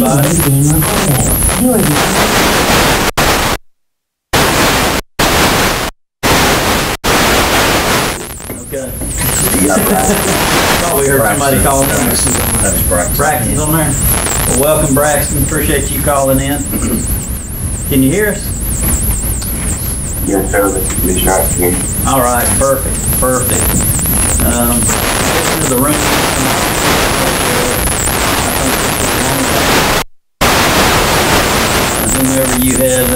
everybody. Okay. Thought we heard somebody calling in. That's Braxton. Braxton's on there. Well, welcome, Braxton. Appreciate you calling in. Can you hear us? Yes, sir. This is Commissioner. All right. Perfect. Perfect. Into the room. Whomever you had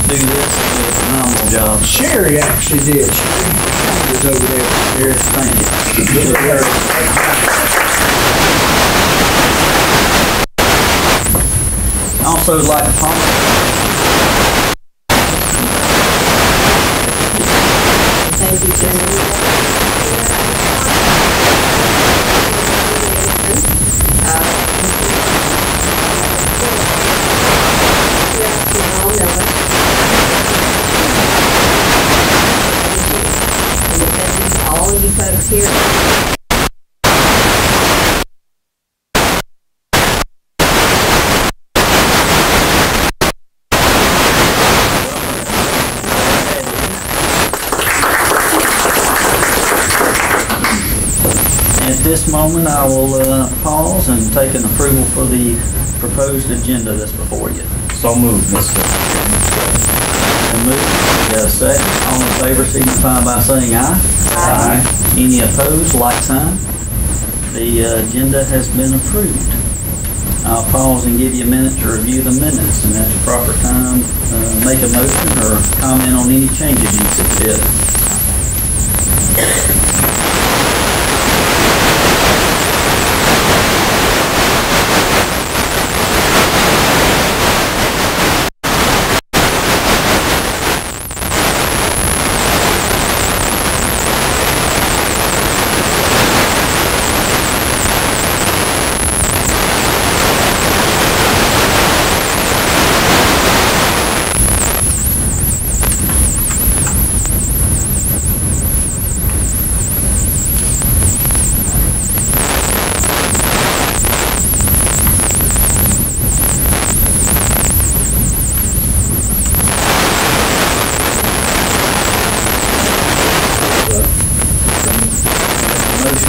do this did a phenomenal job. Sherry actually did. She was over there. Cheers, thank you. Also would like to Thank you, Jeremy. All of you folks here. At this moment, I will pause and take an approval for the proposed agenda that's before you. So moved, Mr. And move. Got a second. All in favor signify by saying aye. Aye. Any opposed, like sign. The agenda has been approved. I'll pause and give you a minute to review the minutes, and at the proper time, make a motion or comment on any changes you see fit.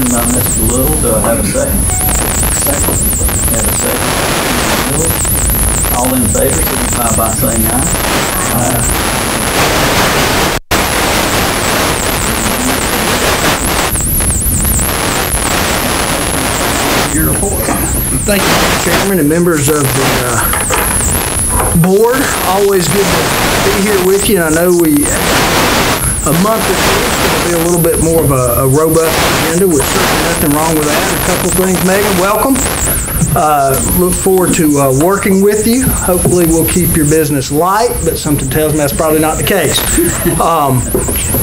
By Mr. Little, do I have a second? Second. Have a second. All in favor, signify by saying aye. Aye. Your report. Thank you, Mr. Chairman, and members of the board. Always good to be here with you. And I know a month or two is going to be a little bit more of a robust agenda, with certainly nothing wrong with that. A couple of things, Megan, welcome. Look forward to working with you. Hopefully we'll keep your business light, but something tells me that's probably not the case.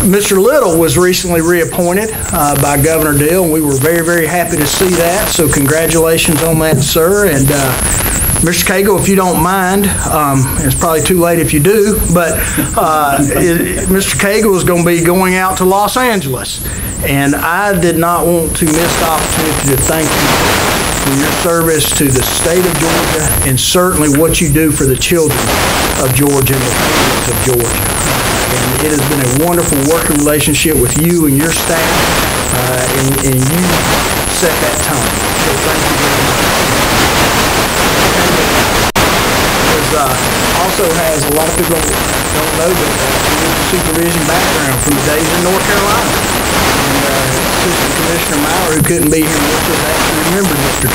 Mr. Little was recently reappointed by Governor Deal, and we were very, very happy to see that. So congratulations on that, sir. And Mr. Cagle, if you don't mind, it's probably too late if you do, but Mr. Cagle is going to be going out to Los Angeles, and I did not want to miss the opportunity to thank you for your service to the state of Georgia, and certainly what you do for the children of Georgia and the families of Georgia. And it has been a wonderful working relationship with you and your staff, and you set that tone. So thank you very much. Also has, a lot of people don't know, but supervision background from the days in North Carolina. And Assistant Commissioner Maurer, who couldn't be here with us, actually remembered Mr.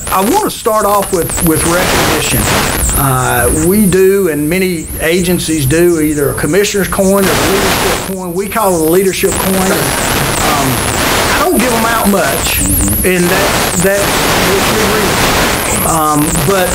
I want to start off with recognition. We do, and many agencies do, either a commissioner's coin or a leadership coin. We call it a leadership coin. I don't give them out much, and that's but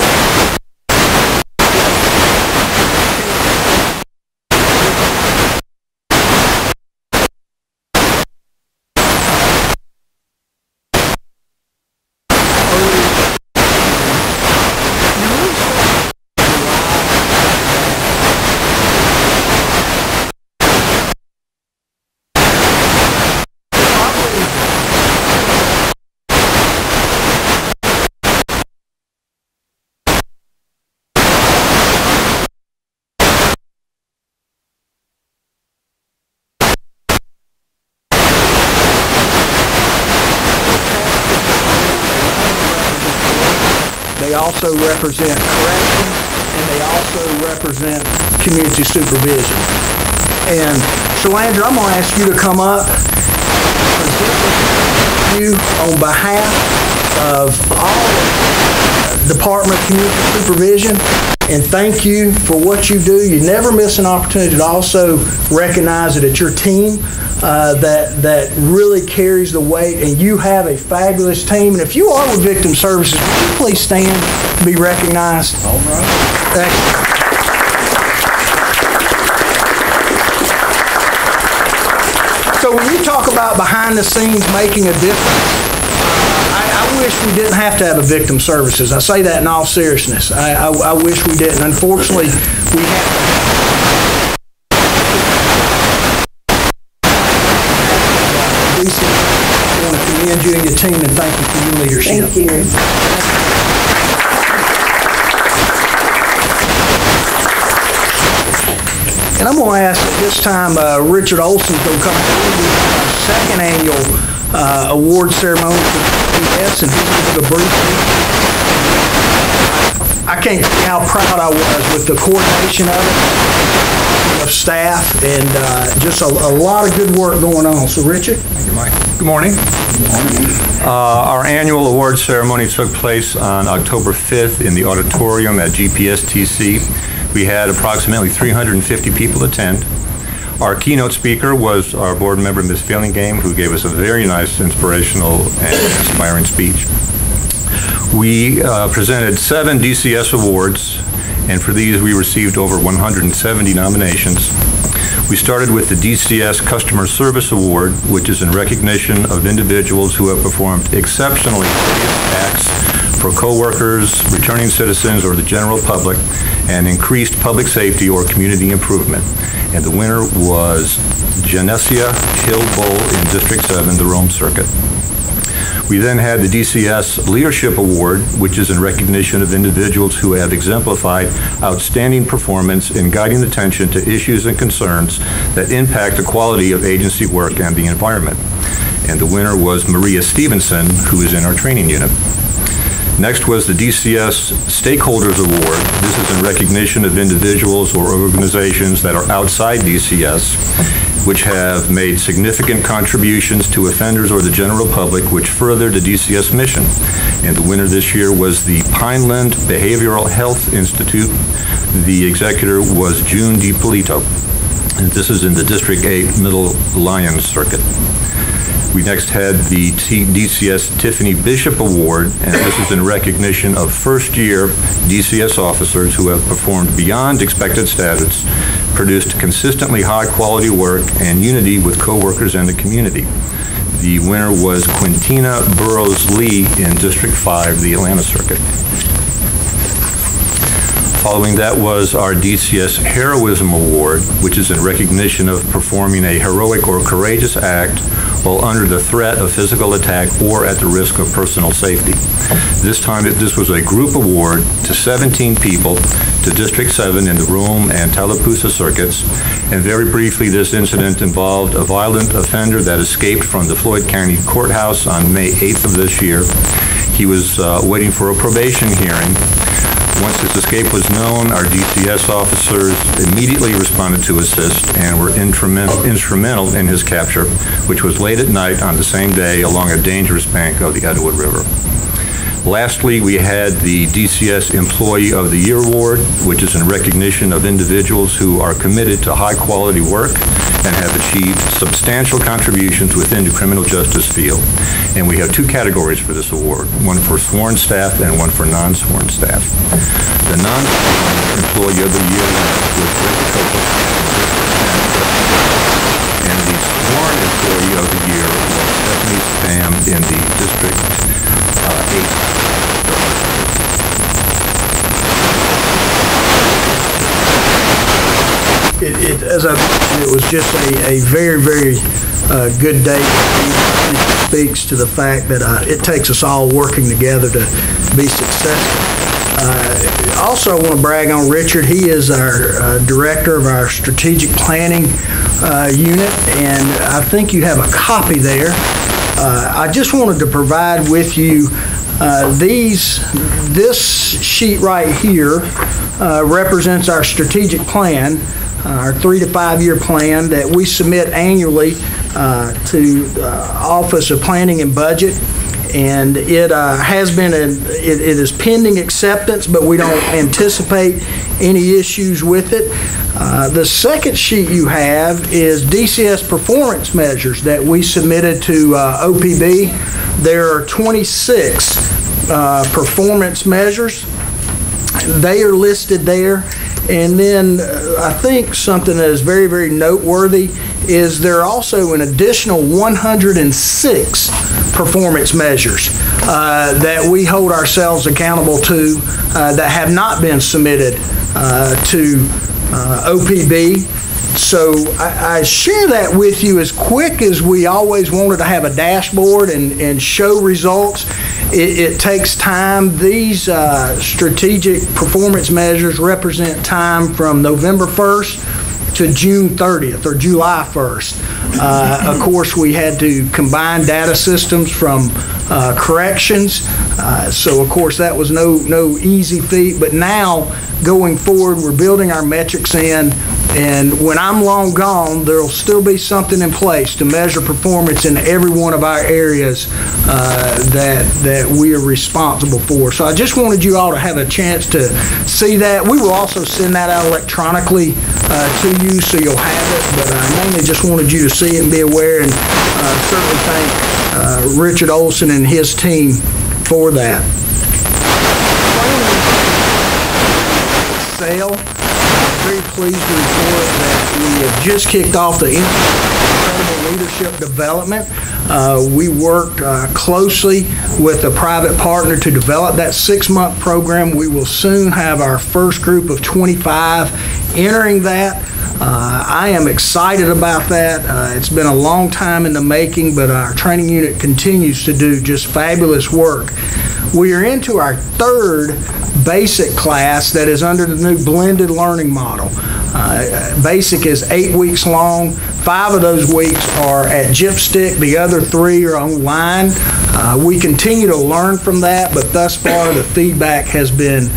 they also represent corrections, and they also represent community supervision. And Shalandra, I'm going to ask you to come up and present you on behalf of all of Department of Community Supervision, and thank you for what you do. You never miss an opportunity to also recognize that it's your team that really carries the weight, and you have a fabulous team. And if you are with Victim Services, would you please stand and be recognized? All right. Excellent. So when you talk about behind the scenes making a difference, I wish we didn't have to have a Victim Services. I say that in all seriousness. I wish we didn't. Unfortunately, we have to. I want to commend you and your team and thank you for your leadership. Thank you. And I'm going to ask at this time, Richard Olson's going to come forward with our second annual award ceremony for DCS, and he's going to give a brief. I can't tell you how proud I was with the coordination of it, of staff, and just a lot of good work going on. So, Richard? Thank you, Mike. Good morning. Good morning. Our annual award ceremony took place on October 5th in the auditorium at GPSTC. We had approximately 350 people attend. Our keynote speaker was our board member, Ms. Feelingame, who gave us a very nice, inspirational, and inspiring speech. We presented 7 DCS awards, and for these we received over 170 nominations. We started with the DCS Customer Service Award, which is in recognition of individuals who have performed exceptionally acts for coworkers, returning citizens, or the general public, and increased public safety or community improvement. And the winner was Genesia Hill Bowl in District 7, the Rome Circuit. We then had the DCS Leadership Award, which is in recognition of individuals who have exemplified outstanding performance in guiding attention to issues and concerns that impact the quality of agency work and the environment. And the winner was Maria Stevenson, who is in our training unit. Next was the DCS Stakeholders Award. This is in recognition of individuals or organizations that are outside DCS, which have made significant contributions to offenders or the general public, which further the DCS mission. And the winner this year was the Pineland Behavioral Health Institute. The executor was June DiPolito. And this is in the District 8 Middle Lyons Circuit. We next had the DCS Tiffany Bishop Award, and this is in recognition of first-year DCS officers who have performed beyond expected standards, produced consistently high-quality work, and unity with coworkers and the community. The winner was Quintina Burrows-Lee in District 5, the Atlanta Circuit. Following that was our DCS Heroism Award, which is in recognition of performing a heroic or courageous act while under the threat of physical attack or at the risk of personal safety. This time, this was a group award to 17 people to District 7 in the Rome and Tallapoosa circuits. And very briefly, this incident involved a violent offender that escaped from the Floyd County Courthouse on May 8th of this year. He was waiting for a probation hearing. Once his escape was known, our DCS officers immediately responded to assist and were instrumental in his capture, which was late at night on the same day along a dangerous bank of the Edgewood River. Lastly, we had the DCS Employee of the Year Award, which is in recognition of individuals who are committed to high-quality work and have achieved substantial contributions within the criminal justice field. And we have 2 categories for this award, one for sworn staff and one for non-sworn staff. The non-sworn Employee of the Year was Rick Copeland, and the sworn Employee of the Year was Stephanie Spam in the District 8. As I mentioned, it was just a very, very good day. It speaks to the fact that it takes us all working together to be successful. Also, I want to brag on Richard. He is our director of our strategic planning unit, and I think you have a copy there. I just wanted to provide with you This sheet right here represents our strategic plan, our 3 to 5 year plan that we submit annually to Office of Planning and Budget. And it has been, it is pending acceptance, but we don't anticipate any issues with it. The second sheet you have is DCS performance measures that we submitted to OPB. There are 26 performance measures. They are listed there. And then I think something that is very, very noteworthy is there are also an additional 106 performance measures that we hold ourselves accountable to that have not been submitted to OPB. So I share that with you as quick as we always wanted to have a dashboard and show results. It takes time. These strategic performance measures represent time from November 1st to June 30th or July 1st. Of course, we had to combine data systems from corrections. So, of course, that was no easy feat. But now, going forward, we're building our metrics in. And when I'm long gone, there'll still be something in place to measure performance in every one of our areas that we are responsible for. So I just wanted you all to have a chance to see that. We will also send that out electronically to you, so you'll have it. But I mainly just wanted you to see it and be aware, and certainly thank Richard Olson and his team for that. Sale. Very pleased to report that we have just kicked off the incredible leadership development. We worked closely with a private partner to develop that 6-month program. We will soon have our first group of 25 entering that. I am excited about that. It's been a long time in the making, but our training unit continues to do just fabulous work. We are into our 3rd basic class that is under the new blended learning model. Basic is 8 weeks long. 5 of those weeks are at Gypstick. The other 3 are online. We continue to learn from that, but thus far the feedback has been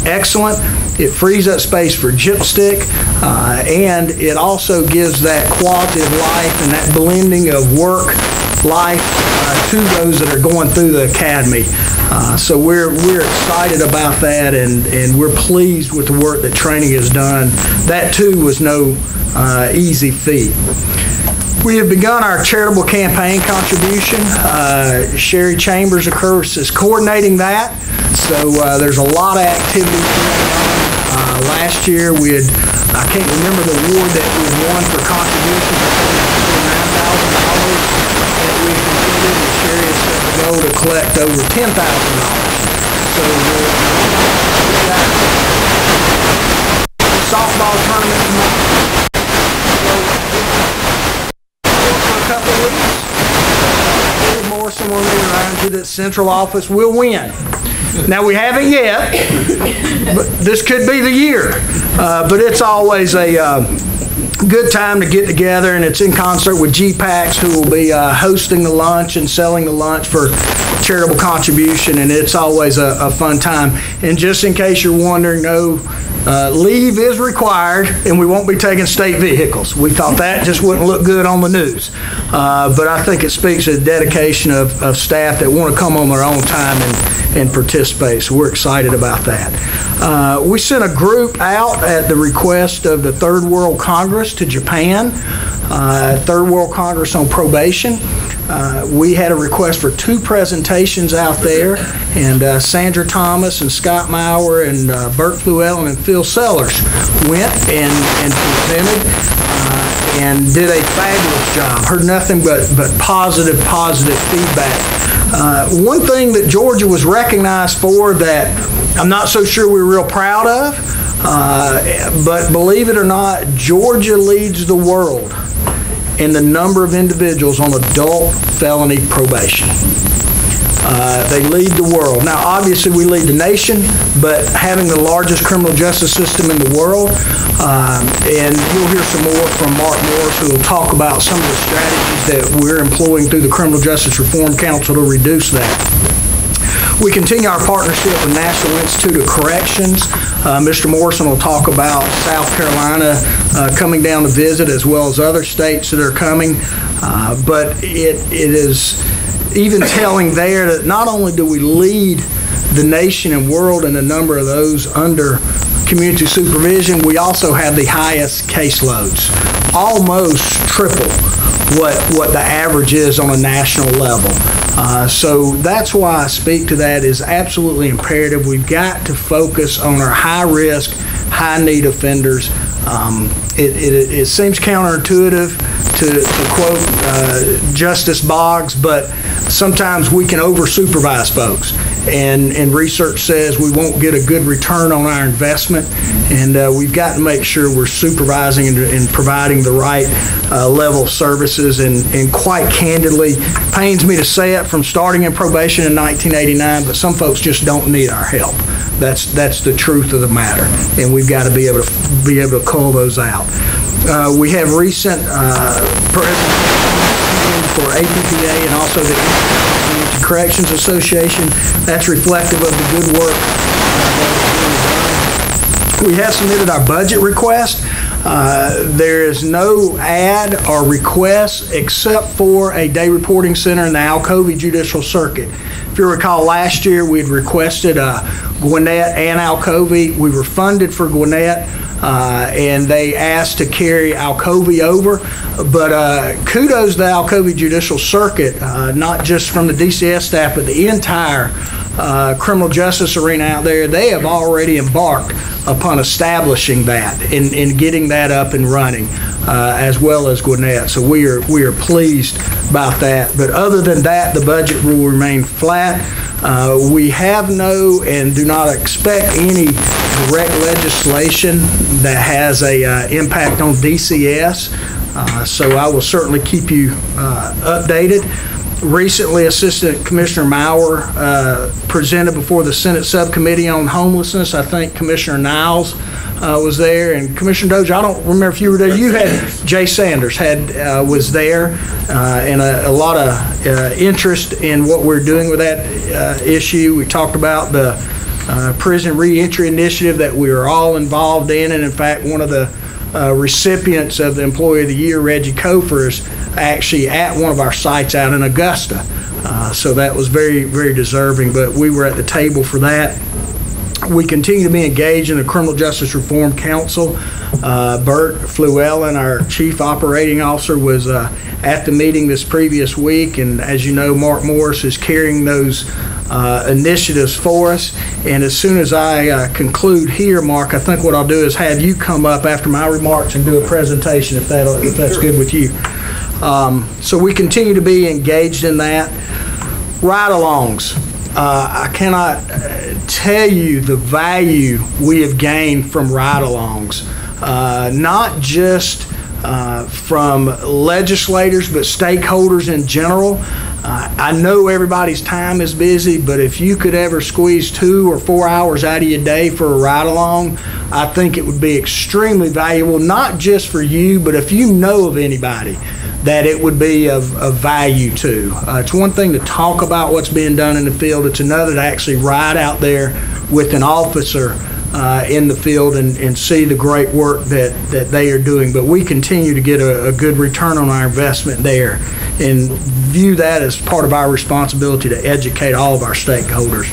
excellent. It frees up space for Gypstick, and it also gives that quality of life and that blending of work life to those that are going through the academy. So we're excited about that, and we're pleased with the work that training has done. That too was no easy feat. We have begun our charitable campaign contribution. Sherry Chambers, of course, is coordinating that. So there's a lot of activity going on. Last year we had, I can't remember the award that we won for contributions, $9,000 that we completed, and Sherry has set the goal to collect over $10,000. So softball tournament tomorrow. For a couple of weeks. Billy Morrison will be around you that central office will win. Now, we haven't yet, but this could be the year. But it's always a good time to get together, and it's in concert with GPACs, who will be hosting the lunch and selling the lunch for charitable contribution, and it's always a fun time. And just in case you're wondering, no, leave is required, and we won't be taking state vehicles. We thought that just wouldn't look good on the news. But I think it speaks to the dedication of staff that want to come on their own time and participate, so we're excited about that. We sent a group out at the request of the Third World Congress to Japan, Third World Congress on probation. We had a request for 2 presentations out there, and Sandra Thomas and Scott Maurer and Bert Fluellen and Phil Sellers went and presented and did a fabulous job. Heard nothing but positive feedback. One thing that Georgia was recognized for that I'm not so sure we're real proud of, but believe it or not, Georgia leads the world in the number of individuals on adult felony probation. They lead the world. Now, obviously, we lead the nation, but having the largest criminal justice system in the world, and you'll hear some more from Mark Morris, who will talk about some of the strategies that we're employing through the Criminal Justice Reform Council to reduce that. We continue our partnership with National Institute of Corrections. Mr. Morrison will talk about South Carolina coming down to visit, as well as other states that are coming. But it is even telling there that not only do we lead the nation and world in a number of those under community supervision, we also have the highest caseloads, almost triple what the average is on a national level. So that's why I speak to that is absolutely imperative. We've got to focus on our high-risk, high-need offenders. It seems counterintuitive to quote Justice Boggs, but sometimes we can over-supervise folks. And research says we won't get a good return on our investment, and we've got to make sure we're supervising and providing the right level of services. And quite candidly, pains me to say it, from starting in probation in 1989, but some folks just don't need our help. That's the truth of the matter, and we've got to be able to call those out. We have recent for APPA and also the Community Corrections Association. That's reflective of the good work that is being done. We have submitted our budget request. There is no ad or request except for a day reporting center in the Alcovy Judicial Circuit. If you recall, last year we had requested Gwinnett and Alcovy. We were funded for Gwinnett, and they asked to carry Alcovy over. But kudos to the Alcovy Judicial Circuit, not just from the DCS staff, but the entire criminal justice arena out there. They have already embarked upon establishing that and getting that up and running, as well as Gwinnett. So we are pleased about that. But other than that, the budget will remain flat. We have no and do not expect any direct legislation that has a impact on DCS. So I will certainly keep you updated. Recently, Assistant Commissioner Maurer presented before the Senate Subcommittee on Homelessness. I think Commissioner Niles was there, and Commissioner Doge, I don't remember if you were there. You had, Jay Sanders was there, and a lot of interest in what we're doing with that issue. We talked about the prison reentry initiative that we are all involved in, and in fact, one of the recipients of the Employee of the Year, Reggie Kofer, is actually at one of our sites out in Augusta. So that was very, very deserving, but we were at the table for that. We continue to be engaged in the Criminal Justice Reform Council. Bert Fluellen, our Chief Operating Officer, was at the meeting this previous week, and as you know, Mark Morris is carrying those initiatives for us. And as soon as I conclude here, Mark, I think what I'll do is have you come up after my remarks and do a presentation, if that's good with you. So we continue to be engaged in that. Ride-alongs. I cannot tell you the value we have gained from ride-alongs, not just from legislators, but stakeholders in general. I know everybody's time is busy, but if you could ever squeeze 2 or 4 hours out of your day for a ride-along, I think it would be extremely valuable, not just for you, but if you know of anybody that it would be of value to. It's one thing to talk about what's being done in the field. It's another to actually ride out there with an officer in the field and see the great work that they are doing. But we continue to get a good return on our investment there and view that as part of our responsibility to educate all of our stakeholders.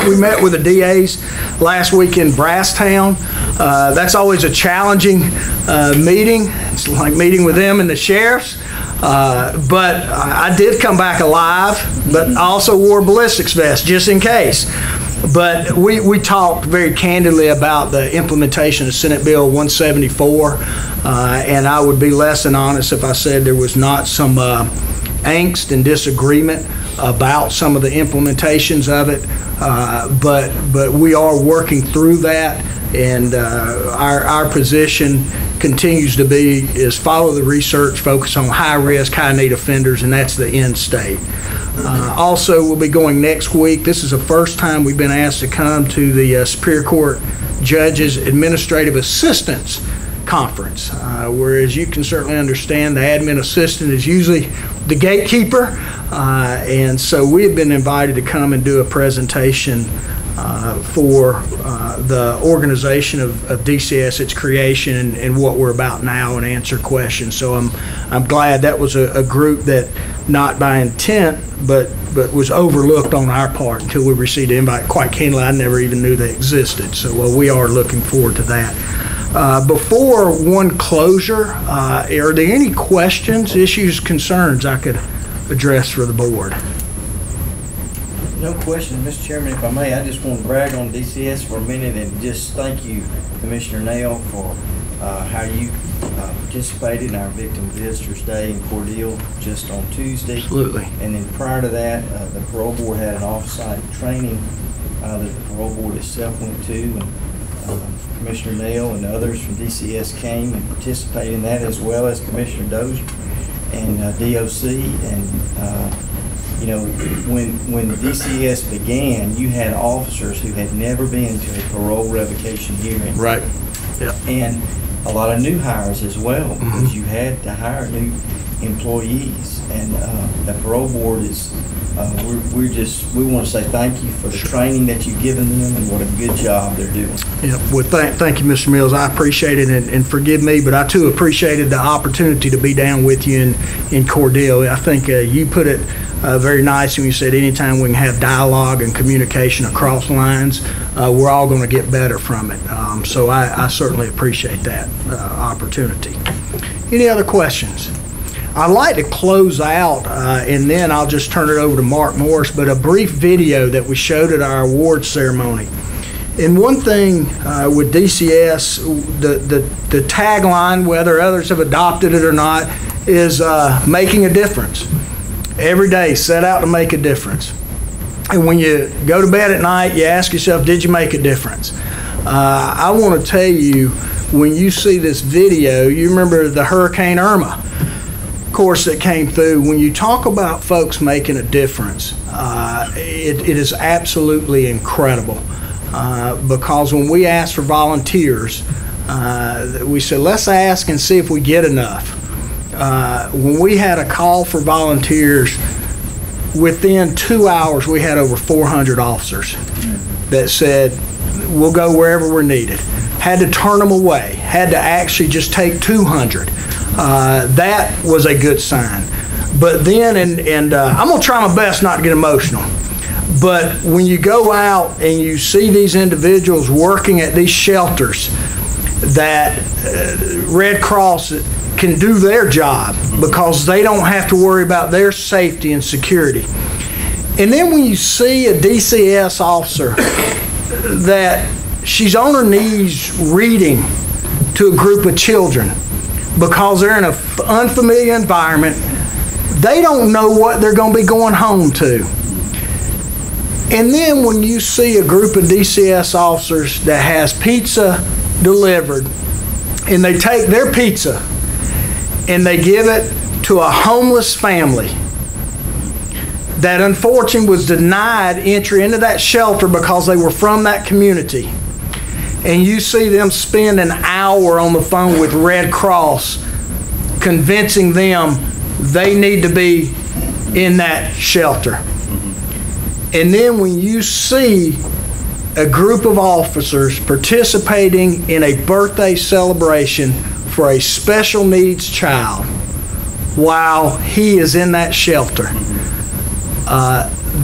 We met with the DAs last week in Brasstown. That's always a challenging meeting. It's like meeting with them and the sheriffs. But I did come back alive, but I also wore a ballistics vest just in case. But we talked very candidly about the implementation of Senate Bill 174, and I would be less than honest if I said there was not some angst and disagreement about some of the implementations of it, but we are working through that, and our position continues to be is follow the research, focus on high-risk, high-need offenders, and that's the end state. Also, we'll be going next week. This is the first time we've been asked to come to the Superior Court Judges Administrative Assistants Conference, whereas you can certainly understand the admin assistant is usually the gatekeeper. And so we have been invited to come and do a presentation for the organization of DCS, its creation, and what we're about now, and answer questions. So I'm glad that was a group that, not by intent, but was overlooked on our part until we received the invite. Quite candidly, I never even knew they existed. So we are looking forward to that. Before one closure, are there any questions, issues, concerns I could address for the board? No question, Mr. Chairman, if I may, I just want to brag on DCS for a minute and just thank you, Commissioner Nail, for how you participated in our Victim Visitors Day in Cordele just on Tuesday. Absolutely. And then prior to that, the parole board had an off-site training that the parole board itself went to, and Commissioner Nail and others from DCS came and participated in that, as well as Commissioner Dozier and DOC. And you know, when DCS began, you had officers who had never been to a parole revocation hearing. Right. Yeah. And a lot of new hires as well, because you had to hire new employees. And the parole board is, we want to say thank you for the training that you've given them, and what a good job they're doing. Yeah. Well, thank you, Mr. Mills. I appreciate it, and forgive me, but I too appreciated the opportunity to be down with you in Cordele. I think you put it very nice when you said anytime we can have dialogue and communication across lines, we're all going to get better from it. So I certainly appreciate that opportunity. Any other questions? I'd like to close out, and then I'll just turn it over to Mark Morris, but a brief video that we showed at our awards ceremony. And one thing with DCS, the tagline, whether others have adopted it or not, is making a difference. Every day, set out to make a difference. And when you go to bed at night, you ask yourself, did you make a difference? I want to tell you, when you see this video, you remember the Hurricane Irma, of course, that came through. When you talk about folks making a difference, it is absolutely incredible. Because when we asked for volunteers, we said, let's ask and see if we get enough. When we had a call for volunteers, within 2 hours we had over 400 officers that said we'll go wherever we're needed. Had to turn them away, had to actually just take 200. That was a good sign. But then, and I'm going to try my best not to get emotional, but when you go out and you see these individuals working at these shelters, that Red Cross can do their job because they don't have to worry about their safety and security. And then when you see a DCS officer that she's on her knees reading to a group of children because they're in an unfamiliar environment, they don't know what they're going to be going home to. And then when you see a group of DCS officers that has pizza delivered, and they take their pizza and they give it to a homeless family that unfortunately was denied entry into that shelter because they were from that community, and you see them spend an hour on the phone with Red Cross convincing them they need to be in that shelter. And then when you see a group of officers participating in a birthday celebration for a special needs child while he is in that shelter,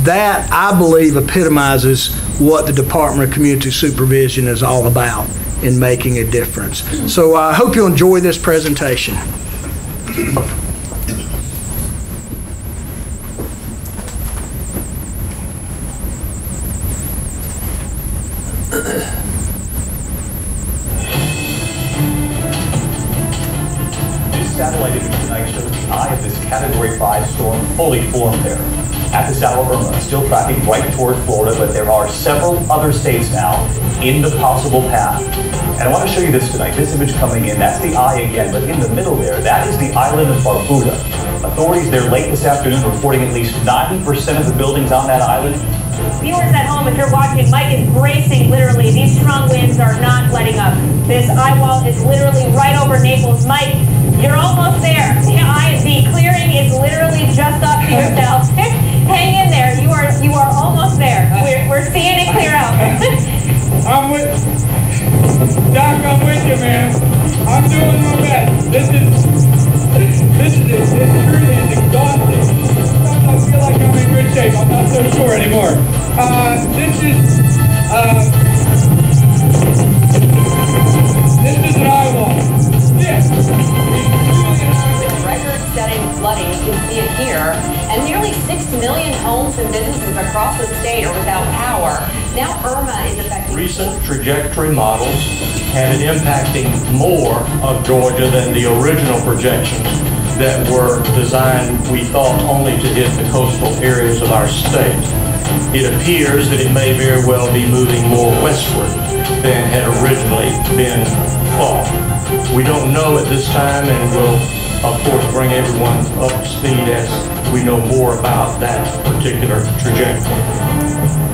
that, I believe, epitomizes what the Department of Community Supervision is all about in making a difference. So I hope you'll enjoy this presentation. Satellite image tonight shows the eye of this Category 5 storm fully formed there. At this hour, Irma still tracking right toward Florida, but there are several other states now in the possible path. And I want to show you this tonight. This image coming in, that's the eye again, but in the middle there, that is the island of Barbuda. Authorities there late this afternoon reporting at least 90% of the buildings on that island. Viewers at home, if you're watching, Mike is bracing literally. These strong winds are not letting up. This eye wall is literally right over Naples. Mike, You're almost there. The clearing is literally just up to yourself. Hang in there. You are almost there. We're seeing it clear out. I'm with Doc. I'm with you, man. I'm doing my best. This truly is exhausting. Sometimes I feel like I'm in good shape. I'm not so sure anymore. This is an eye wall. Yes. Record-setting flooding, you can see it here, and nearly 6 million homes and businesses across the state are without power. Now Irma is affecting... Recent trajectory models have it impacting more of Georgia than the original projections that were designed, we thought, only to hit the coastal areas of our state. It appears that it may very well be moving more westward than had originally been thought. We don't know at this time, and we'll, of course, bring everyone up to speed as we know more about that particular trajectory.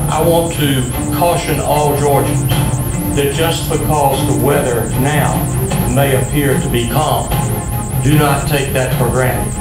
I want to caution all Georgians that just because the weather now may appear to be calm, do not take that for granted.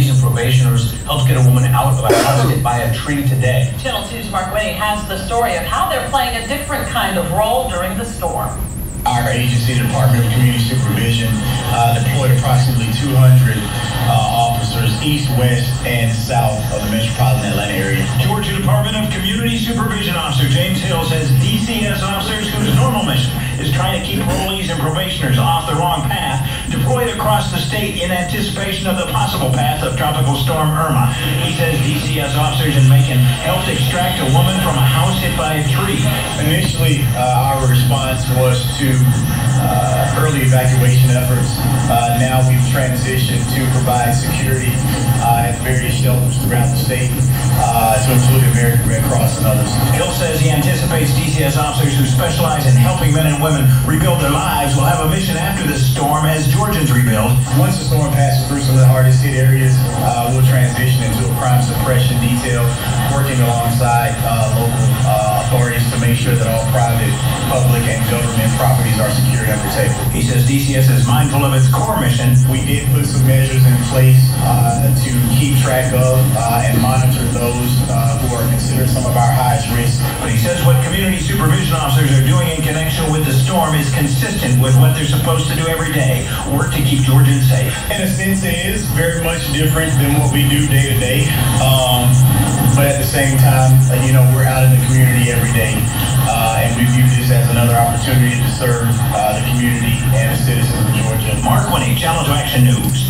parolees and probationers helped get a woman out of a house hit by a tree today. Channel 2's Mark Winnie has the story of how they're playing a different kind of role during the storm. Our agency, the Department of Community Supervision, deployed approximately 200 officers east, west, and south of the metropolitan Atlanta area. Georgia Department of Community Supervision Officer James Hill says DCS officers whose normal mission is trying to keep parolees and probationers off the wrong path deployed across the state in anticipation of the possible path of Tropical Storm Irma. He says DCS officers in Macon helped extract a woman from a house hit by a tree. Initially, our response was to early evacuation efforts. Now we've transitioned to provide security at various shelters throughout the state, to include the American Red Cross and others. Hill says he anticipates DCS officers who specialize in helping men and women rebuild their lives will have a mission after this storm as Georgians rebuild. Once the storm passes through some of the hardest hit areas, we'll transition into a crime suppression detail, working alongside local authorities to make sure that all private, public, and government properties are secured and protected. He says DCS is mindful of its core mission. We did put some measures in place to keep track of and monitor those who are considered some of our highest risk. But he says what community supervision officers are doing in connection with the storm is consistent with what they're supposed to do every day, work to keep Georgians safe. In a sense, it is very much different than what we do day to day. But at the same time, we're out in the community every day, and we view this as another opportunity to serve the community and the citizens of Georgia. Mark Winnie, Channel 2 Action News.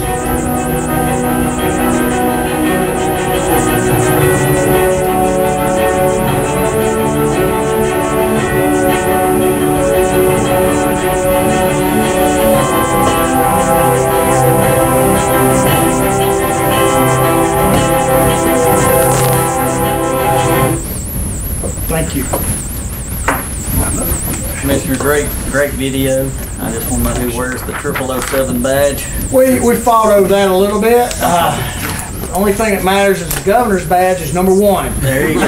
Thank you. Commissioner, great video. I just want to know who wears the 0007 badge. We fought over that a little bit. Only thing that matters is the governor's badge is number 1. There you go. All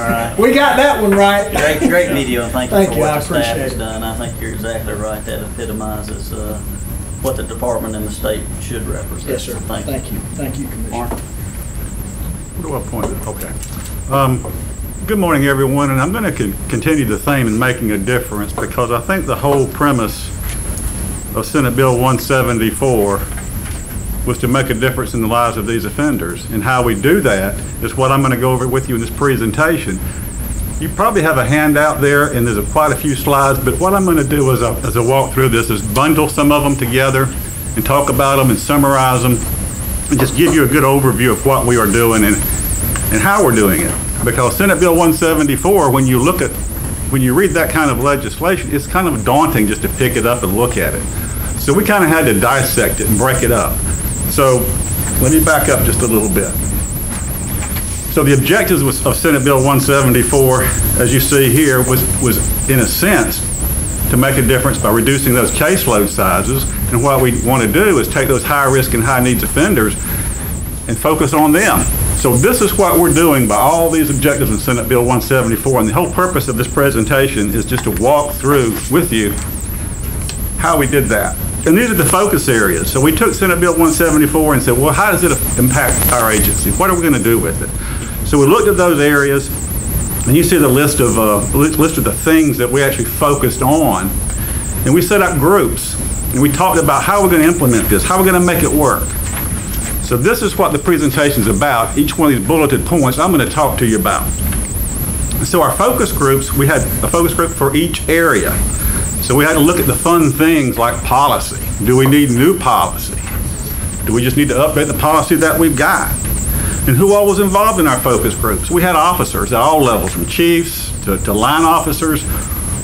right. We got that one right. Great video, and thank you for what I the staff appreciate has it. done. I think you're exactly right. That epitomizes what the department and the state should represent. Yes, sir. Thank you. Thank you, Commissioner. Mark? What do I point at? Okay. Good morning, everyone, and I'm going to continue the theme in making a difference because I think the whole premise of Senate Bill 174 was to make a difference in the lives of these offenders. And how we do that is what I'm going to go over with you in this presentation. You probably have a handout there, and there's quite a few slides, but what I'm going to do as I walk through this is bundle some of them together and talk about them and summarize them and just give you a good overview of what we are doing and how we're doing it. Because Senate Bill 174, when you read that kind of legislation, it's kind of daunting just to pick it up and look at it. So we kind of had to dissect it and break it up. So let me back up just a little bit. So the objectives of Senate Bill 174, as you see here, was in a sense to make a difference by reducing those caseload sizes. And what we want to do is take those high risk and high needs offenders and focus on them. So this is what we're doing by all these objectives in Senate Bill 174, and the whole purpose of this presentation is just to walk through with you how we did that. And these are the focus areas. So we took Senate Bill 174 and said, well, how does it impact our agency? What are we going to do with it? So we looked at those areas, and you see the list of the things that we actually focused on. And we set up groups, and we talked about how we're going to implement this, how we're going to make it work. So this is what the presentation is about. Each one of these bulleted points I'm going to talk to you about. So our focus groups, we had a focus group for each area. So we had to look at the fun things like policy. Do we need new policy? Do we just need to update the policy that we've got? And who all was involved in our focus groups? We had officers at all levels, from chiefs to line officers.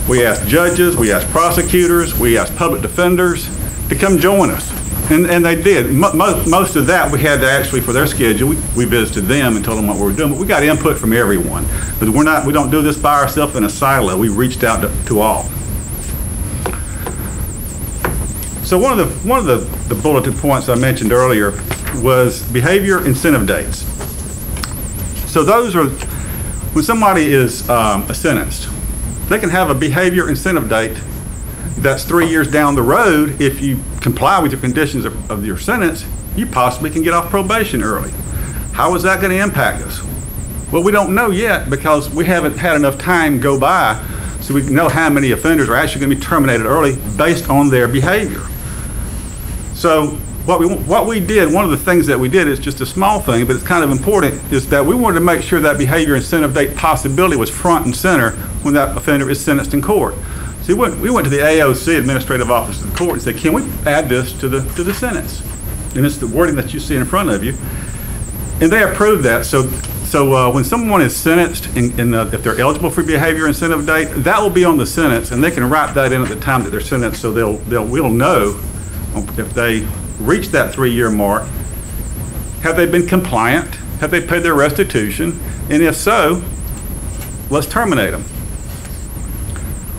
We asked judges, we asked prosecutors, we asked public defenders to come join us. And they did. Most of that we had to actually, for their schedule, we visited them and told them what we were doing. But we got input from everyone. Because we don't do this by ourselves in a silo. We reached out to all. So one of the bulleted points I mentioned earlier was behavior incentive dates. So those are, when somebody is sentenced, they can have a behavior incentive date that's 3 years down the road, if you comply with your conditions of your sentence, you possibly can get off probation early. How is that going to impact us? Well, we don't know yet because we haven't had enough time go by so we know how many offenders are actually going to be terminated early based on their behavior. So what we did, one of the things that we did is just a small thing, but it's kind of important, is that we wanted to make sure that behavior incentive date possibility was front and center when that offender is sentenced in court. So we went to the AOC, Administrative Office of the Court, and said, can we add this to the sentence? And it's the wording that you see in front of you. And they approved that. So when someone is sentenced, if they're eligible for behavior incentive date, that will be on the sentence, and they can write that in at the time that they're sentenced, so we'll know if they reach that 3-year mark, have they been compliant, have they paid their restitution, and if so, let's terminate them.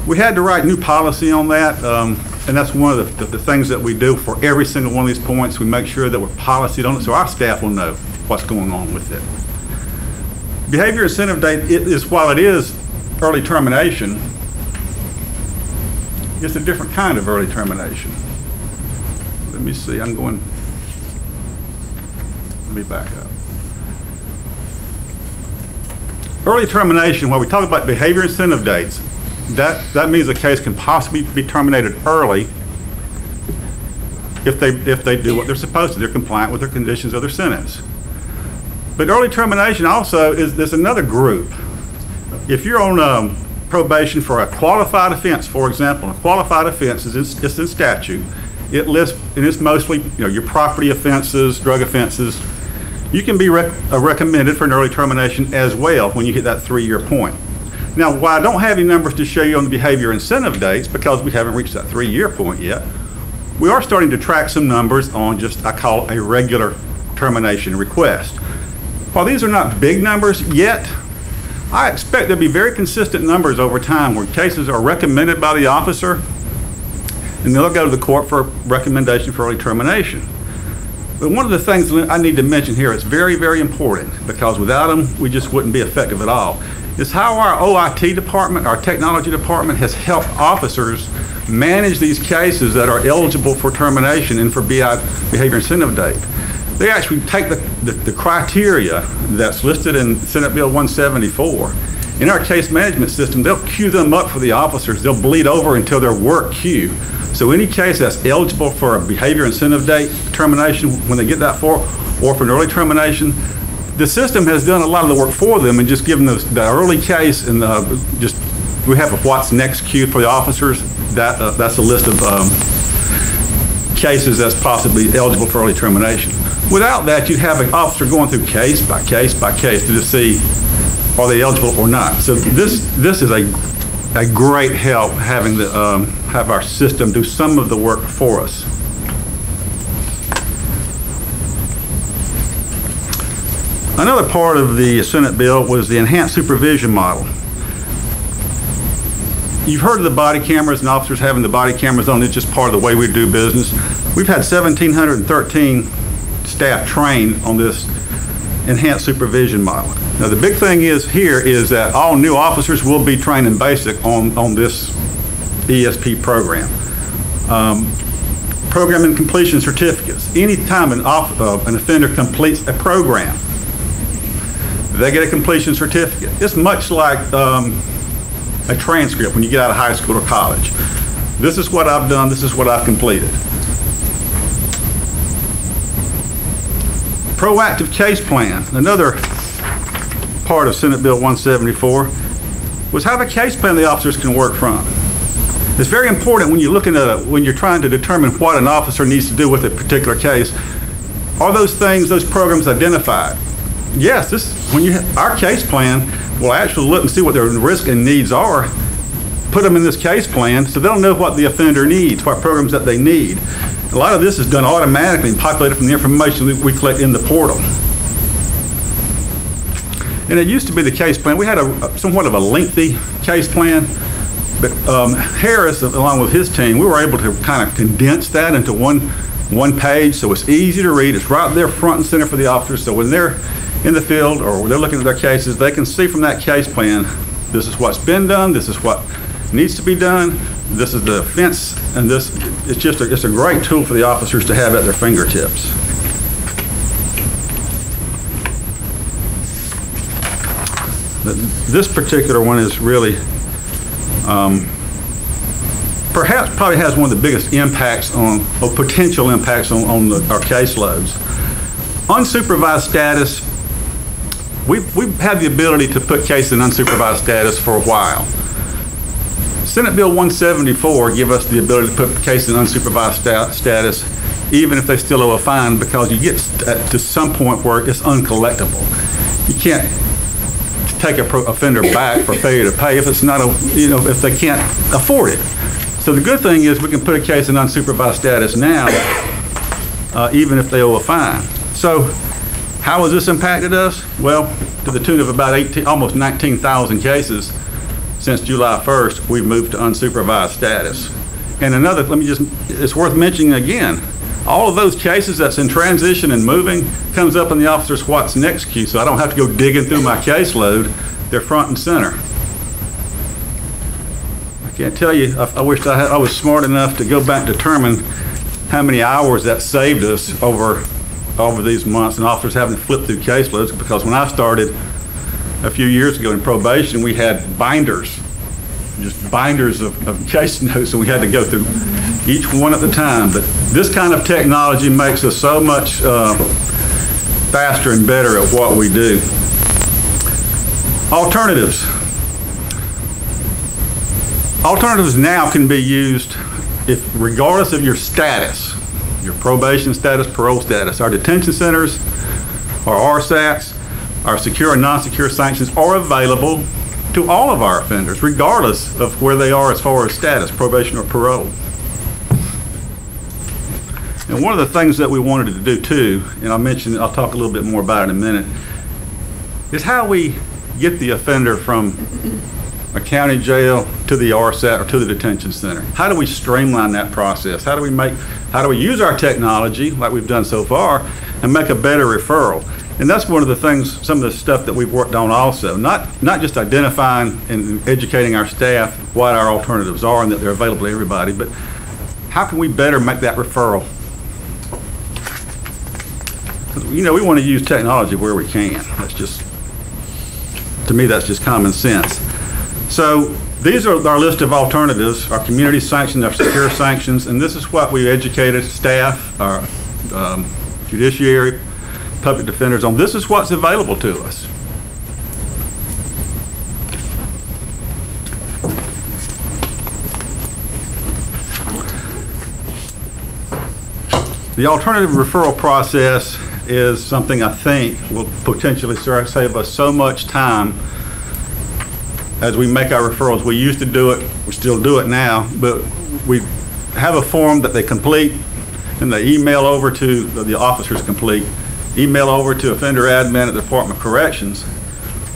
We had to write new policy on that, and that's one of the things that we do for every single one of these points. We make sure that we're policyed on it so our staff will know what's going on with it. Behavior incentive date while it is early termination, it's a different kind of early termination. Let me see, let me back up. Early termination, when we talk about behavior incentive dates, that means a case can possibly be terminated early if they do what they're supposed to. They're compliant with their conditions of their sentence. But early termination also there's another group. If you're on probation for a qualified offense, for example, a qualified offense it's in statute. It lists, and it's mostly your property offenses, drug offenses. You can be recommended for an early termination as well when you hit that 3-year point. Now, while I don't have any numbers to show you on the behavior incentive dates because we haven't reached that 3-year point yet, we are starting to track some numbers on just, I call a regular termination request. While these are not big numbers yet, I expect there'll be very consistent numbers over time where cases are recommended by the officer and they'll go to the court for a recommendation for early termination. But one of the things I need to mention here is very, very important because without them, we just wouldn't be effective at all, is how our OIT department, our technology department, has helped officers manage these cases that are eligible for termination and for behavior incentive date. They actually take the criteria that's listed in Senate Bill 174. In our case management system, they'll queue them up for the officers. They'll bleed over until their work queue. So any case that's eligible for a behavior incentive date termination when they get that far, or for an early termination, the system has done a lot of the work for them and just given the early case and we have a what's next queue for the officers. That's a list of cases that's possibly eligible for early termination. Without that, you'd have an officer going through case by case by case to just see are they eligible or not. So this is a great help having have our system do some of the work for us. Another part of the Senate bill was the enhanced supervision model. You've heard of the body cameras and officers having the body cameras on. It's just part of the way we do business. We've had 1,713 staff trained on this enhanced supervision model. Now the big thing is that all new officers will be trained in basic on this ESP program. Program and completion certificates. Anytime an offender completes a program, they get a completion certificate. It's much like a transcript when you get out of high school or college. This is what I've done, this is what I've completed. Proactive case plan. Another part of Senate Bill 174 was how the case plan the officers can work from. It's very important when you're looking at when you're trying to determine what an officer needs to do with a particular case. Are those things, those programs identified? Yes, our case plan will actually look and see what their risk and needs are, put them in this case plan so they'll know what the offender needs, what programs that they need. A lot of this is done automatically and populated from the information that we collect in the portal. And it used to be the case plan. We had somewhat of a lengthy case plan, but Harris, along with his team, we were able to kind of condense that into one page so it's easy to read. It's right there front and center for the officers, so when they're in the field or they're looking at their cases, they can see from that case plan, this is what's been done, this is what needs to be done, This is the offense, and it's a great tool for the officers to have at their fingertips. But this particular one is really, probably has one of the biggest impacts or potential impacts on our caseloads. Unsupervised status, we've had the ability to put cases in unsupervised status for a while. Senate Bill 174 give us the ability to put cases in unsupervised status even if they still owe a fine, because you get to some point where it's uncollectible. You can't take an offender back for failure to pay if it's not if they can't afford it. So the good thing is we can put a case in unsupervised status now, even if they owe a fine. So how has this impacted us? Well, to the tune of about almost 19,000 cases since July 1st, we've moved to unsupervised status. And another, it's worth mentioning again, all of those cases that's in transition and moving comes up in the officer's what's next queue, so I don't have to go digging through my caseload. They're front and center. I can't tell you, I wish I was smart enough to go back and determine how many hours that saved us over these months, and officers having to flip through caseloads, because when I started a few years ago in probation, we had binders, just binders of case notes, and we had to go through each one at a time. But this kind of technology makes us so much faster and better at what we do. Alternatives. Alternatives now can be used regardless of your status, your probation status, parole status. Our detention centers, our RSATs, our secure and non-secure sanctions are available to all of our offenders, regardless of where they are as far as status, probation or parole. And one of the things that we wanted to do too, and I'll talk a little bit more about it in a minute, is how we get the offender from a county jail to the RSAT or to the detention center. How do we streamline that process? How do we use our technology, like we've done so far, and make a better referral? And that's one of the things, some of the stuff that we've worked on also. Not just identifying and educating our staff what our alternatives are and that they're available to everybody, but how can we better make that referral? We want to use technology where we can. That's just, to me, that's just common sense. So these are our list of alternatives: our community sanctions, our secure sanctions, and this is what we educated staff, our judiciary, public defenders on. This is what's available to us. The alternative referral process is something I think will potentially save us so much time as we make our referrals. We used to do it, we still do it now, but we have a form that they complete and they email over to, the officers complete, email over to offender admin at the Department of Corrections.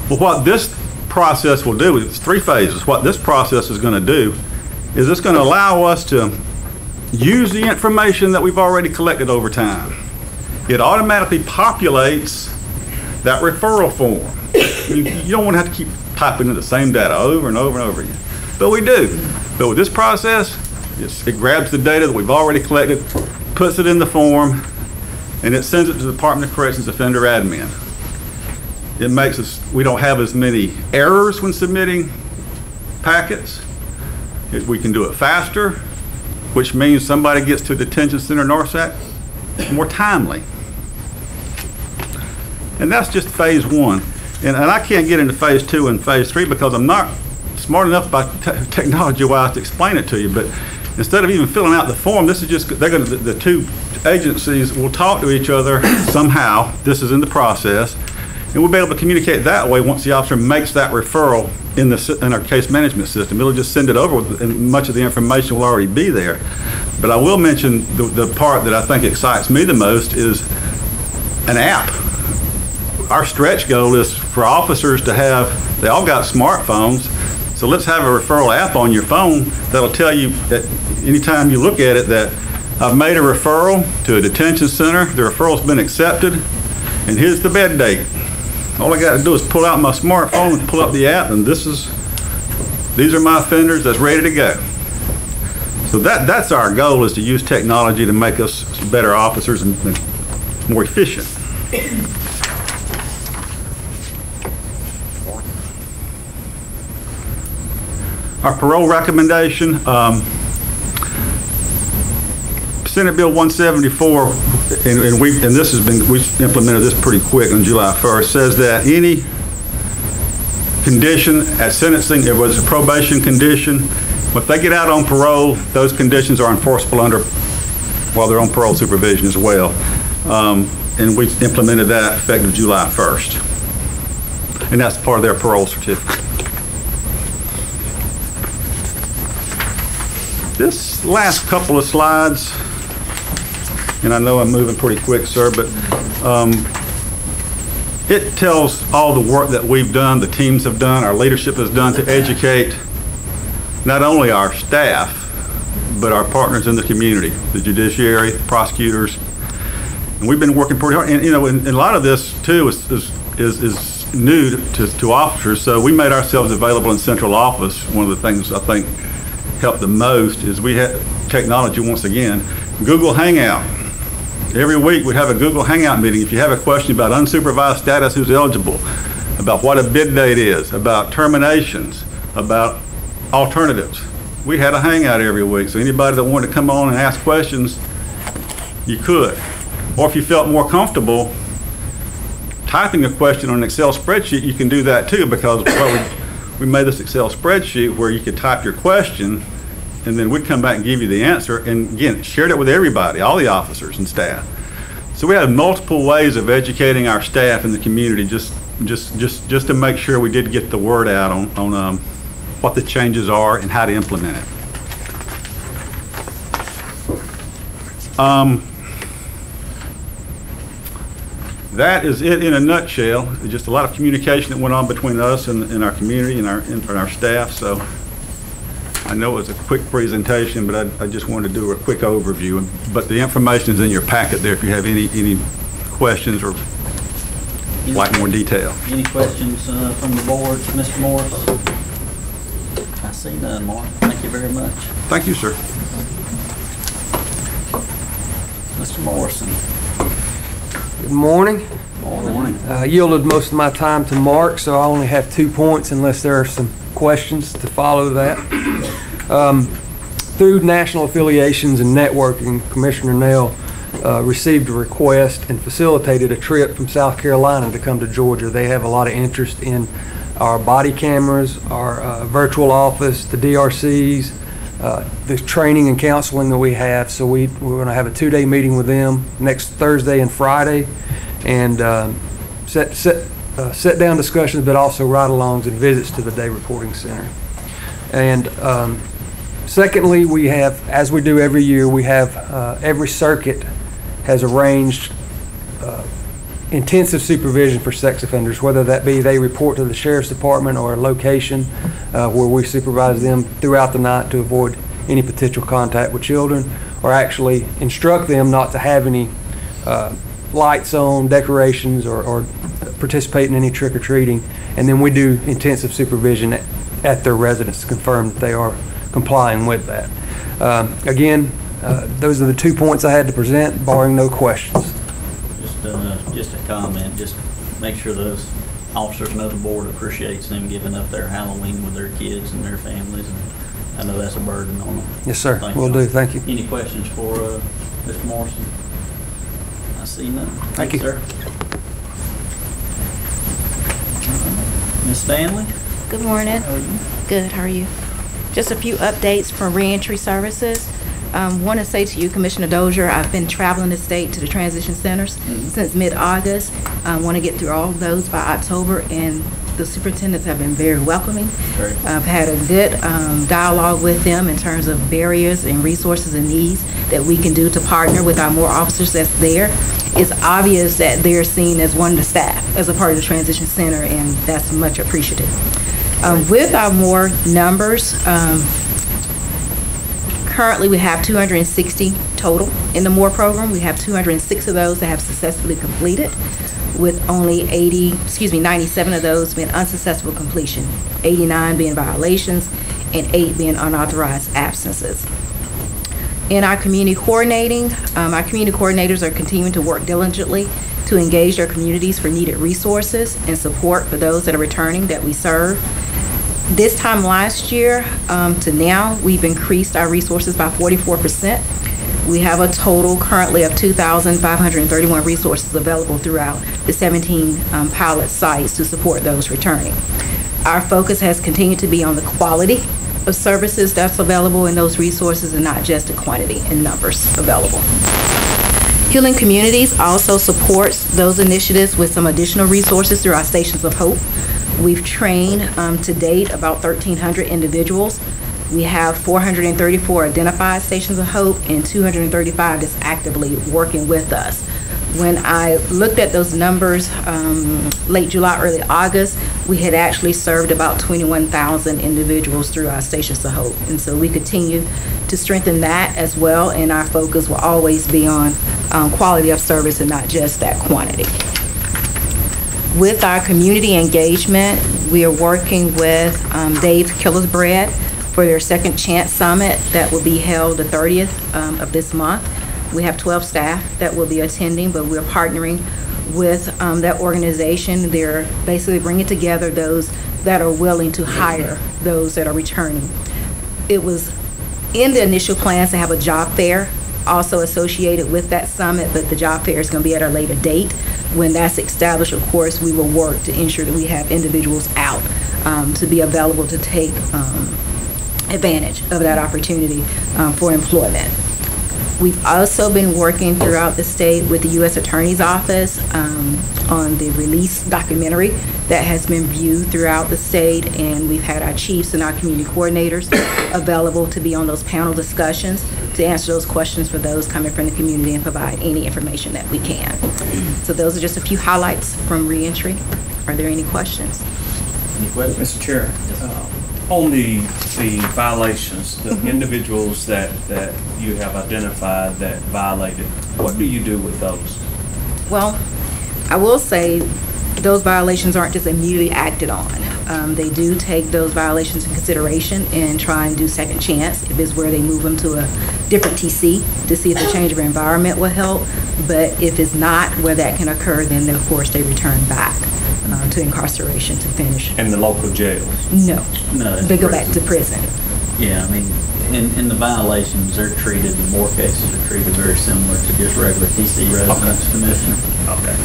Well, what this process will do, it's 3 phases. What this process is going to do is it's going to allow us to use the information that we've already collected over time. It automatically populates that referral form. You don't want to have to keep typing in the same data over and over and over again, but we do. But with this process, it grabs the data that we've already collected, puts it in the form, and it sends it to the Department of Corrections offender admin. It makes we don't have as many errors when submitting packets. We can do it faster, which means somebody gets to a detention center and RSAT more timely. And that's just phase 1. And I can't get into phase 2 and phase 3 because I'm not smart enough by technology-wise to explain it to you. But instead of even filling out the form, this is just, the 2 agencies will talk to each other somehow. This is in the process. And we'll be able to communicate that way once the officer makes that referral in our case management system. It'll just send it over, and much of the information will already be there. But I will mention the part that I think excites me the most is an app. Our stretch goal is for officers to have, they all got smartphones, so let's have a referral app on your phone that'll tell you that anytime you look at it that I've made a referral to a detention center, the referral's been accepted, and here's the bed date. All I got to do is pull out my smartphone and pull up the app, and these are my offenders that's ready to go. So that's our goal, is to use technology to make us better officers and more efficient. Our parole recommendation, Senate Bill 174, and we've implemented this pretty quick on July 1st, says that any condition at sentencing, it was a probation condition, if they get out on parole, those conditions are enforceable while they're on parole supervision as well. And we implemented that effective July 1st. And that's part of their parole certificate. This last couple of slides, and I know I'm moving pretty quick, sir, but it tells all the work that we've done, the teams have done, our leadership has done to educate not only our staff, but our partners in the community, the judiciary, prosecutors. And we've been working pretty hard. And, you know, and a lot of this, too, is new to officers. So we made ourselves available in central office. One of the things I think helped the most is we had technology once again. Google Hangout. Every week we'd have a Google Hangout meeting. If you have a question about unsupervised status, who's eligible, about what a bid date is, about terminations, about alternatives, we had a hangout every week. So anybody that wanted to come on and ask questions, you could. Or if you felt more comfortable typing a question on an Excel spreadsheet, you can do that too, because we made this Excel spreadsheet where you could type your question and then we'd come back and give you the answer, and again, shared it with everybody, all the officers and staff. So we had multiple ways of educating our staff in the community just to make sure we did get the word out on what the changes are and how to implement it. That is it in a nutshell. Just a lot of communication that went on between us and our community and our staff. So I know it was a quick presentation, but I just wanted to do a quick overview. But the information is in your packet there if you have any questions or like more detail. Any questions from the board, Mr. Morris? I see none, Mark. Thank you very much. Thank you, sir. Mr. Morrison. Good morning. Morning. Yielded most of my time to Mark, so I only have 2 points unless there are some questions to follow that. Through national affiliations and networking, Commissioner Nail received a request and facilitated a trip from South Carolina to come to Georgia. They have a lot of interest in our body cameras, our virtual office, the DRCs, the training and counseling that we have. So we're going to have a 2-day meeting with them next Thursday and Friday, and sit down discussions, but also ride-alongs and visits to the day reporting center. And secondly, we have, as we do every year, we have every circuit has arranged intensive supervision for sex offenders, whether that be they report to the sheriff's department or a location where we supervise them throughout the night to avoid any potential contact with children, or actually instruct them not to have any lights on, decorations, or participate in any trick-or-treating. And then we do intensive supervision at their residence to confirm that they are complying with that. Again, those are the 2 points I had to present, barring no questions. Just a comment, just make sure those officers know the board appreciates them giving up their Halloween with their kids and their families. And I know that's a burden on them. Yes, sir. Will do. Thank you. Any questions for Mr. Morrison? I see none. Thank you, sir. Ms. Stanley? Good morning. How are you? Good. How are you? Just a few updates from reentry services. Want to say to you, Commissioner Dozier, I've been traveling the state to the transition centers since mid-August. I want to get through all of those by October, and the superintendents have been very welcoming. I've had a good dialogue with them in terms of barriers and resources and needs that we can do to partner with our more officers that's there. It's obvious that they're seen as one of the staff as a part of the transition center, and that's much appreciated. With our more numbers, currently we have 260 total in the MORE program. We have 206 of those that have successfully completed, with only 97 of those being unsuccessful completion, 89 being violations, and 8 being unauthorized absences. In our community coordinating, our community coordinators are continuing to work diligently to engage their communities for needed resources and support for those that are returning that we serve. This time last year to now, we've increased our resources by 44%. We have a total currently of 2,531 resources available throughout the 17 pilot sites to support those returning. Our focus has continued to be on the quality of services that's available in those resources and not just the quantity and numbers available. Healing Communities also supports those initiatives with some additional resources through our Stations of Hope. We've trained to date about 1,300 individuals. We have 434 identified Stations of Hope and 235 that's actively working with us. When I looked at those numbers late July, early August, we had actually served about 21,000 individuals through our Stations of Hope. And so we continue to strengthen that as well, and our focus will always be on quality of service and not just that quantity. With our community engagement, we are working with Dave Killersbread for their Second Chance Summit that will be held the 30th of this month. We have 12 staff that will be attending, but we're partnering with that organization. They're basically bringing together those that are willing to hire those that are returning. It was in the initial plans to have a job fair also associated with that summit, but the job fair is going to be at a later date. When that's established, of course, we will work to ensure that we have individuals out to be available to take advantage of that opportunity for employment. We've also been working throughout the state with the U.S. Attorney's Office on the release documentary that has been viewed throughout the state, and we've had our chiefs and our community coordinators available to be on those panel discussions to answer those questions for those coming from the community and provide any information that we can. So those are just a few highlights from reentry. Are there any questions? Any questions? Mr. Chair, on the violations, the individuals that you have identified that violated, what do you do with those? Well, I will say those violations aren't just immediately acted on. They do take those violations in consideration and try and do second chance if it's where they move them to a different TC to see if the change of environment will help. But if it's not where that can occur, then of course they return back to incarceration to finish. In the local jails? No. No. They go back to prison. Yeah, I mean, in the violations, they're treated, in more cases, are treated very similar to just regular TC residents, Commissioner. Okay.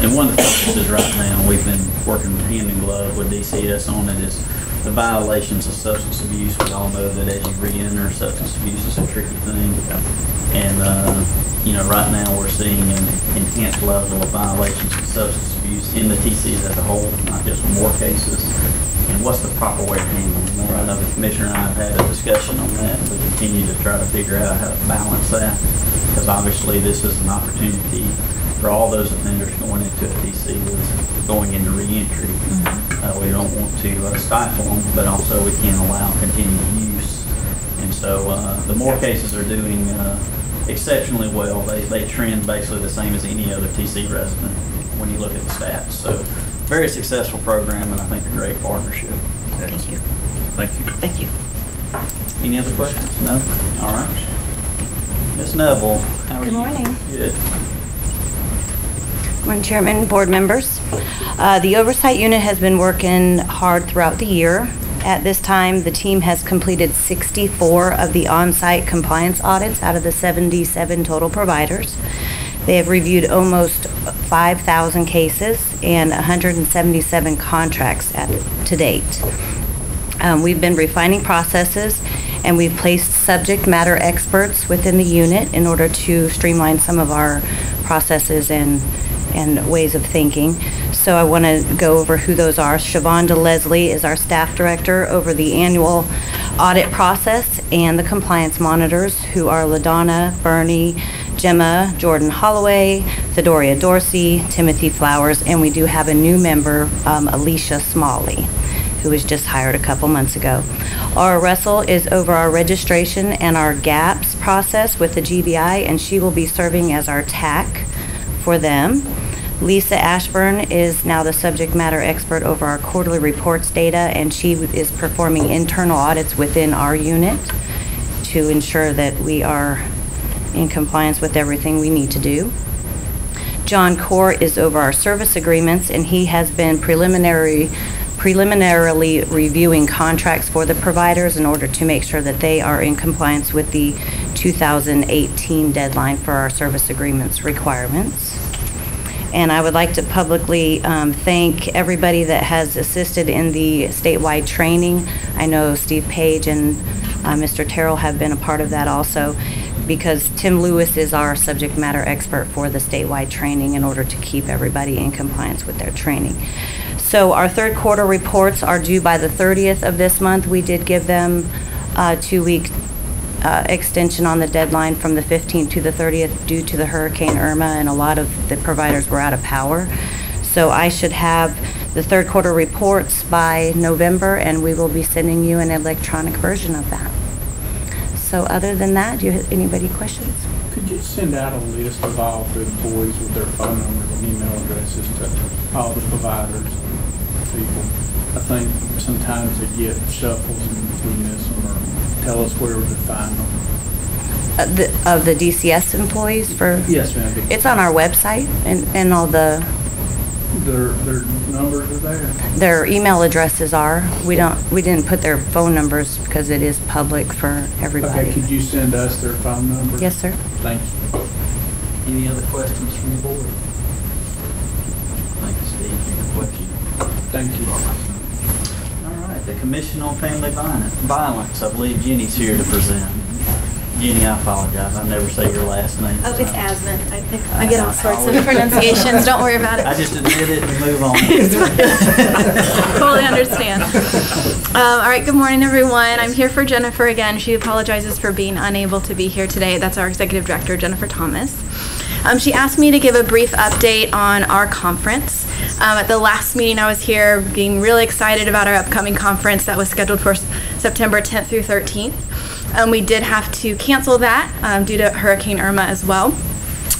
And one of the focuses right now, we've been working hand in glove with DCS on it, is the violations of substance abuse. We all know that as you re-enter, substance abuse is a tricky thing. And, you know, right now we're seeing an enhanced level of violations of substance abuse in the TCs as a whole, not just more cases. And what's the proper way of handling that? I know the Commissioner and I have had a discussion on that. We continue to try to figure out how to balance that, because obviously this is an opportunity for all those offenders going into a TC with going into reentry. We don't want to stifle them, but also we can't allow continued use. And so the more cases are doing exceptionally well. They trend basically the same as any other TC resident when you look at the stats. So very successful program, and I think a great partnership. Thank you. Thank you. Thank you. Any other questions? No? All right. Ms. Neville, how are you? Good morning. Good. Morning, Chairman, board members. The Oversight Unit has been working hard throughout the year. At this time, the team has completed 64 of the on-site compliance audits out of the 77 total providers. They have reviewed almost 5,000 cases and 177 contracts to date. We've been refining processes, and we've placed subject matter experts within the unit in order to streamline some of our processes and ways of thinking. So I want to go over who those are. Siobhan DeLeslie is our staff director over the annual audit process and the compliance monitors, who are LaDonna, Bernie, Gemma, Jordan Holloway, Theodoria Dorsey, Timothy Flowers, and we do have a new member, Alicia Smalley, who was just hired a couple months ago. Laura Russell is over our registration and our GAPS process with the GBI, and she will be serving as our TAC for them. Lisa Ashburn is now the subject matter expert over our quarterly reports data, and she is performing internal audits within our unit. to ensure that we are in compliance with everything we need to do. John Core is over our service agreements, and he has been preliminarily reviewing contracts for the providers in order to make sure that they are in compliance with the 2018 deadline for our service agreements requirements. And I would like to publicly thank everybody that has assisted in the statewide training. I know Steve Page and Mr. Terrell have been a part of that also, because Tim Lewis is our subject matter expert for the statewide training in order to keep everybody in compliance with their training. So our third quarter reports are due by the 30th of this month. We did give them a 2-week extension on the deadline from the 15th to the 30th due to the Hurricane Irma, and a lot of the providers were out of power. So I should have the third quarter reports by November, and we will be sending you an electronic version of that. So other than that, do you have anybody questions? Could you send out a list of all the employees with their phone numbers and email addresses to all the providers and people? I think sometimes they get shuffles and we miss them, or tell us where to find them. Of the DCS employees for? Yes, ma'am. It's on our website, and all the... Their numbers are there? Their email addresses are. We didn't put their phone numbers because it is public for everybody. Okay, could you send us their phone number? Yes, sir. Thank you. Any other questions from the board? Thank you, Steve. Any questions? Thank you. All right, the Commission on Family Violence. I believe Jenny's here to present. Jenny, I apologize. I never say your last name. Oh, it's Asman. I think I get all sorts of pronunciations. Don't worry about it. I just admit it and move on. Totally understand. All right, good morning, everyone. I'm here for Jennifer again. She apologizes for being unable to be here today. That's our Executive Director, Jennifer Thomas. She asked me to give a brief update on our conference. At the last meeting I was here, being really excited about our upcoming conference that was scheduled for September 10th through 13th. We did have to cancel that due to Hurricane Irma as well,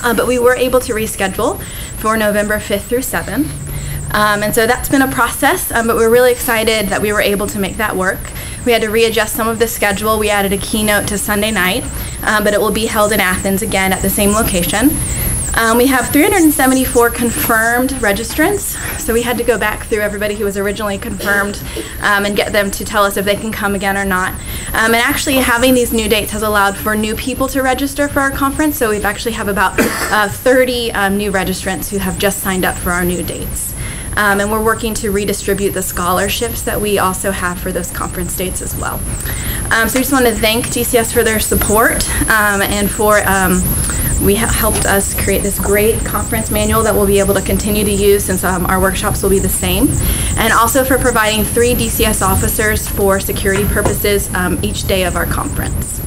but we were able to reschedule for November 5th through 7th. And so that's been a process, but we're really excited that we were able to make that work. We had to readjust some of the schedule. We added a keynote to Sunday night, but it will be held in Athens again at the same location. We have 374 confirmed registrants, so we had to go back through everybody who was originally confirmed and get them to tell us if they can come again or not. And actually having these new dates has allowed for new people to register for our conference, so we've actually have about 30 new registrants who have just signed up for our new dates. And we're working to redistribute the scholarships that we also have for those conference dates as well. So we just want to thank DCS for their support and for helped us create this great conference manual that we'll be able to continue to use since our workshops will be the same. And also for providing 3 DCS officers for security purposes each day of our conference.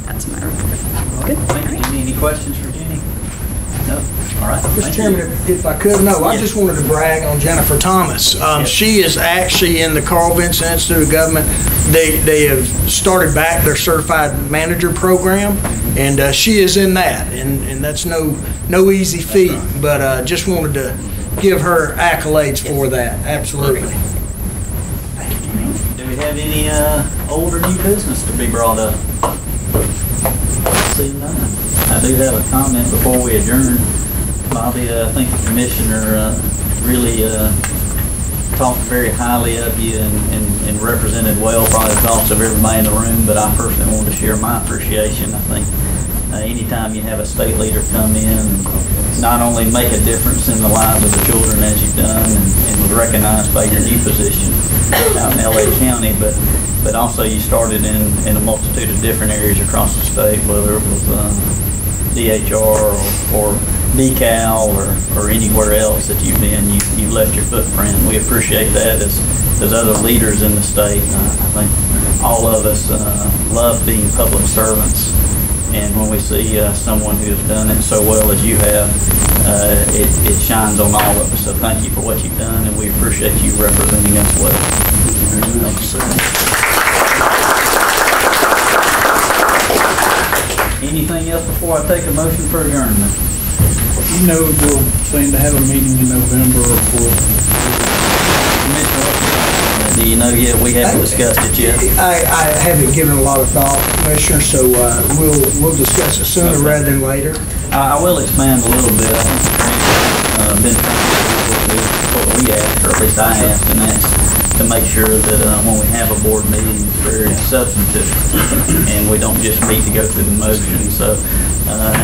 That's my report. Good. Thank you. Any questions for Jenny? No? All right. Mr. Chairman, if I could, I just wanted to brag on Jennifer Thomas. She is actually in the Carl Vinson Institute of Government. They have started back their certified manager program, and she is in that, and that's no easy feat. But just wanted to give her accolades for that. Absolutely. Do we have any old or new business to be brought up? See none. I do have a comment before we adjourn. Bobby, I think the commissioner really talked very highly of you and represented well probably the thoughts of everybody in the room, but I personally want to share my appreciation. I think anytime you have a state leader come in and not only make a difference in the lives of the children as you've done and was recognized by your new position out in LA County, but also you started in a multitude of different areas across the state, whether it was DHR or DECAL or anywhere else that you've been, you left your footprint. We appreciate that as other leaders in the state. I think all of us love being public servants, and when we see someone who has done it so well as you have, it shines on all of us. So thank you for what you've done, and we appreciate you representing us well. Thank you, sir. Anything else before I take a motion for adjournment? you know, we'll plan to have a meeting in November for. Do you know yet? We haven't discussed it yet. I haven't given a lot of thought, Commissioner, so we'll discuss it sooner rather than later. I will expand a little bit. I think what we asked, or at least I asked, and that's to make sure that when we have a board meeting, it's very substantive, and we don't just meet to go through the motions. So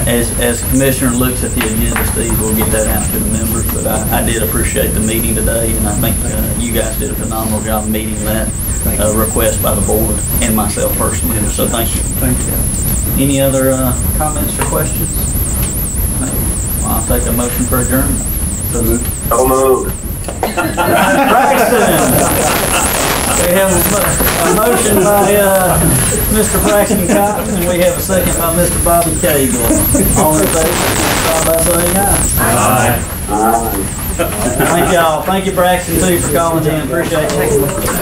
as Commissioner looks at the agenda, Steve, we'll get that out to the members. But I did appreciate the meeting today, and I think you guys did a phenomenal job meeting that request by the board and myself personally. So thank you. Thank you. Any other comments or questions? No. Well, I'll take a motion for adjournment. So moved. Braxton. We have a motion by Mr. Braxton Cotton, and we have a second by Mr. Bobby Cagle. All in favor, start by saying aye. Aye. Thank y'all. Thank you, Braxton, too, for calling in. Appreciate it.